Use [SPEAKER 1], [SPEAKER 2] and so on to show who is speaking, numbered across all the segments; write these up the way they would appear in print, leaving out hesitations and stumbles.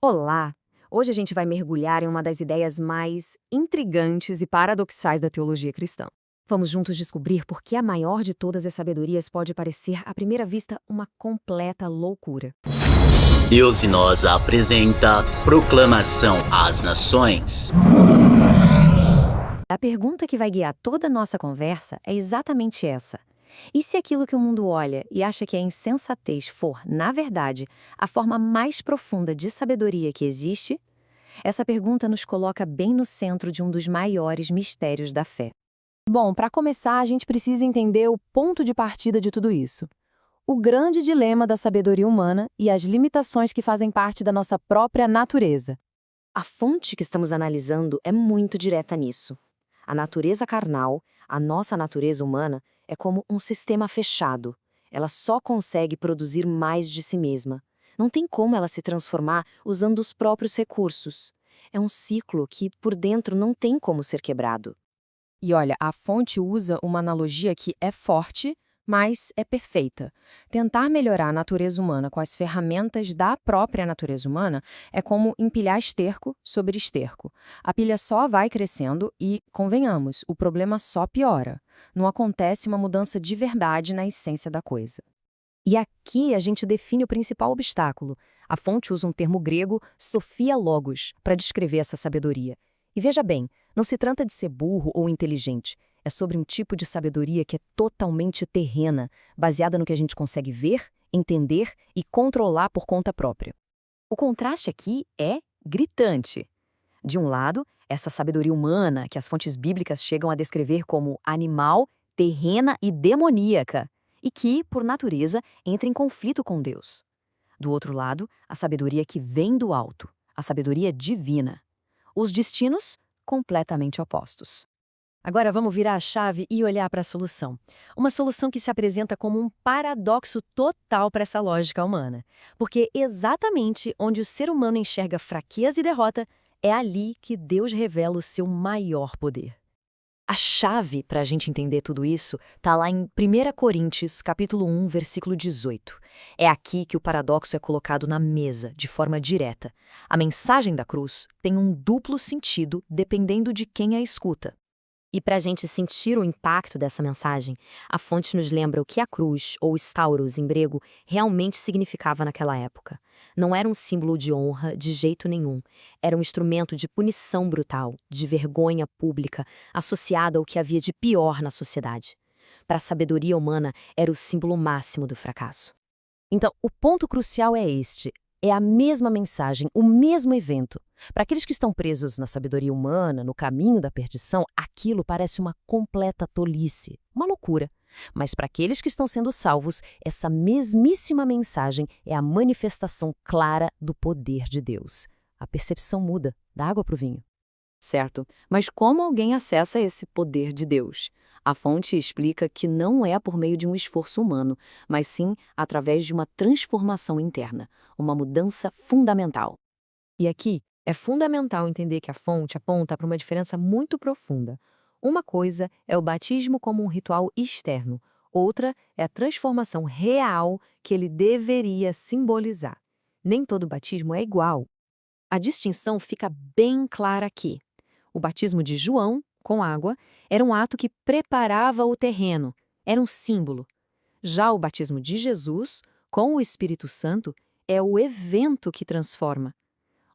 [SPEAKER 1] Olá! Hoje a gente vai mergulhar em uma das ideias mais intrigantes e paradoxais da teologia cristã. Vamos juntos descobrir por que a maior de todas as sabedorias pode parecer, à primeira vista, uma completa loucura.
[SPEAKER 2] Deus e Nós apresenta Proclamação às Nações.
[SPEAKER 1] A pergunta que vai guiar toda a nossa conversa é exatamente essa. E se aquilo que o mundo olha e acha que é insensatez for, na verdade, a forma mais profunda de sabedoria que existe? Essa pergunta nos coloca bem no centro de um dos maiores mistérios da fé. Bom, para começar, a gente precisa entender o ponto de partida de tudo isso. O grande dilema da sabedoria humana e as limitações que fazem parte da nossa própria natureza. A fonte que estamos analisando é muito direta nisso. A natureza carnal, a nossa natureza humana, é como um sistema fechado. Ela só consegue produzir mais de si mesma. Não tem como ela se transformar usando os próprios recursos. É um ciclo que, por dentro, não tem como ser quebrado. E olha, a fonte usa uma analogia que é forte, mas é perfeita. Tentar melhorar a natureza humana com as ferramentas da própria natureza humana é como empilhar esterco sobre esterco. A pilha só vai crescendo e, convenhamos, o problema só piora. Não acontece uma mudança de verdade na essência da coisa. E aqui a gente define o principal obstáculo. A fonte usa um termo grego, Sophia Logos, para descrever essa sabedoria. E veja bem, não se trata de ser burro ou inteligente. É sobre um tipo de sabedoria que é totalmente terrena, baseada no que a gente consegue ver, entender e controlar por conta própria. O contraste aqui é gritante. De um lado, essa sabedoria humana que as fontes bíblicas chegam a descrever como animal, terrena e demoníaca, e que, por natureza, entra em conflito com Deus. Do outro lado, a sabedoria que vem do alto, a sabedoria divina. Os destinos completamente opostos. Agora vamos virar a chave e olhar para a solução. Uma solução que se apresenta como um paradoxo total para essa lógica humana. Porque exatamente onde o ser humano enxerga fraqueza e derrota, é ali que Deus revela o seu maior poder. A chave para a gente entender tudo isso está lá em 1 Coríntios, capítulo 1, versículo 18. É aqui que o paradoxo é colocado na mesa, de forma direta. A mensagem da cruz tem um duplo sentido dependendo de quem a escuta. E para a gente sentir o impacto dessa mensagem, a fonte nos lembra o que a cruz, ou stauros em grego, realmente significava naquela época. Não era um símbolo de honra de jeito nenhum. Era um instrumento de punição brutal, de vergonha pública, associada ao que havia de pior na sociedade. Para a sabedoria humana, era o símbolo máximo do fracasso. Então, o ponto crucial é este. É a mesma mensagem, o mesmo evento. Para aqueles que estão presos na sabedoria humana, no caminho da perdição, aquilo parece uma completa tolice, uma loucura. Mas para aqueles que estão sendo salvos, essa mesmíssima mensagem é a manifestação clara do poder de Deus. A percepção muda, da água para o vinho. Certo, mas como alguém acessa esse poder de Deus? A fonte explica que não é por meio de um esforço humano, mas sim através de uma transformação interna, uma mudança fundamental. E aqui é fundamental entender que a fonte aponta para uma diferença muito profunda. Uma coisa é o batismo como um ritual externo, outra é a transformação real que ele deveria simbolizar. Nem todo batismo é igual. A distinção fica bem clara aqui. O batismo de João, com água, era um ato que preparava o terreno, era um símbolo. Já o batismo de Jesus, com o Espírito Santo, é o evento que transforma.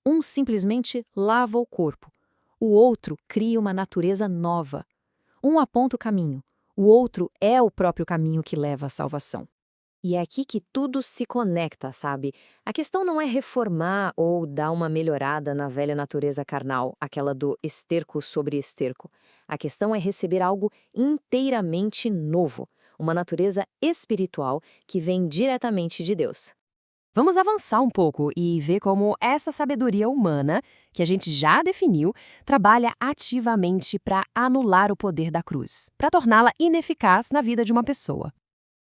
[SPEAKER 1] Um simplesmente lava o corpo, o outro cria uma natureza nova. Um aponta o caminho, o outro é o próprio caminho que leva à salvação. E é aqui que tudo se conecta, sabe? A questão não é reformar ou dar uma melhorada na velha natureza carnal, aquela do esterco sobre esterco. A questão é receber algo inteiramente novo, uma natureza espiritual que vem diretamente de Deus. Vamos avançar um pouco e ver como essa sabedoria humana, que a gente já definiu, trabalha ativamente para anular o poder da cruz, para torná-la ineficaz na vida de uma pessoa.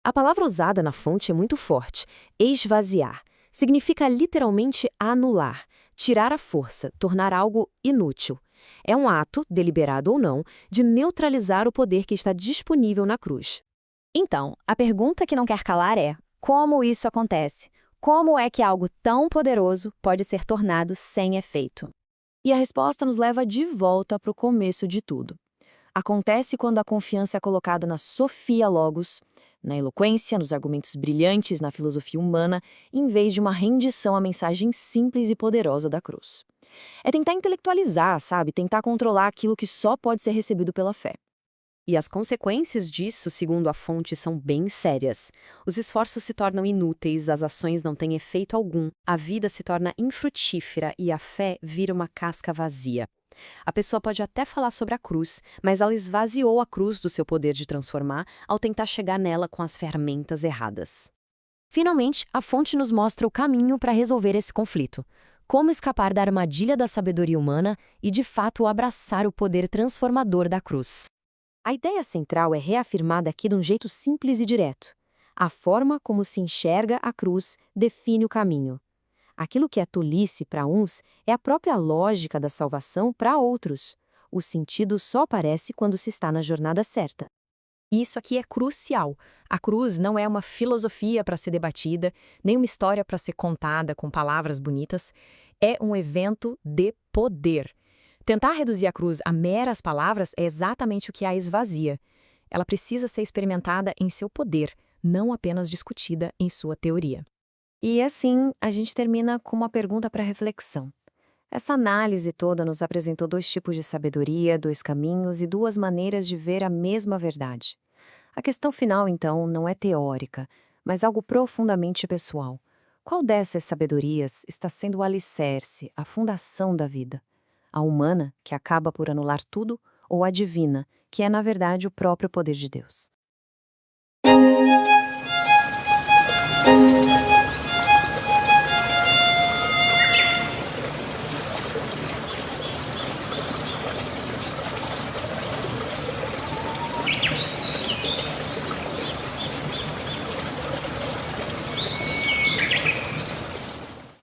[SPEAKER 1] A palavra usada na fonte é muito forte, esvaziar. Significa literalmente anular, tirar a força, tornar algo inútil. É um ato, deliberado ou não, de neutralizar o poder que está disponível na cruz. Então, a pergunta que não quer calar é: como isso acontece? Como é que algo tão poderoso pode ser tornado sem efeito? E a resposta nos leva de volta para o começo de tudo. Acontece quando a confiança é colocada na Sophia Logos, na eloquência, nos argumentos brilhantes, na filosofia humana, em vez de uma rendição à mensagem simples e poderosa da cruz. É tentar intelectualizar, sabe? Tentar controlar aquilo que só pode ser recebido pela fé. E as consequências disso, segundo a fonte, são bem sérias. Os esforços se tornam inúteis, as ações não têm efeito algum, a vida se torna infrutífera e a fé vira uma casca vazia. A pessoa pode até falar sobre a cruz, mas ela esvaziou a cruz do seu poder de transformar ao tentar chegar nela com as ferramentas erradas. Finalmente, a fonte nos mostra o caminho para resolver esse conflito. Como escapar da armadilha da sabedoria humana e, de fato, abraçar o poder transformador da cruz. A ideia central é reafirmada aqui de um jeito simples e direto. A forma como se enxerga a cruz define o caminho. Aquilo que é tolice para uns é a própria lógica da salvação para outros. O sentido só aparece quando se está na jornada certa. Isso aqui é crucial. A cruz não é uma filosofia para ser debatida, nem uma história para ser contada com palavras bonitas. É um evento de poder. Tentar reduzir a cruz a meras palavras é exatamente o que a esvazia. Ela precisa ser experimentada em seu poder, não apenas discutida em sua teoria. E assim, a gente termina com uma pergunta para reflexão. Essa análise toda nos apresentou dois tipos de sabedoria, dois caminhos e duas maneiras de ver a mesma verdade. A questão final, então, não é teórica, mas algo profundamente pessoal. Qual dessas sabedorias está sendo o alicerce, a fundação da vida? A humana, que acaba por anular tudo, ou a divina, que é, na verdade, o próprio poder de Deus?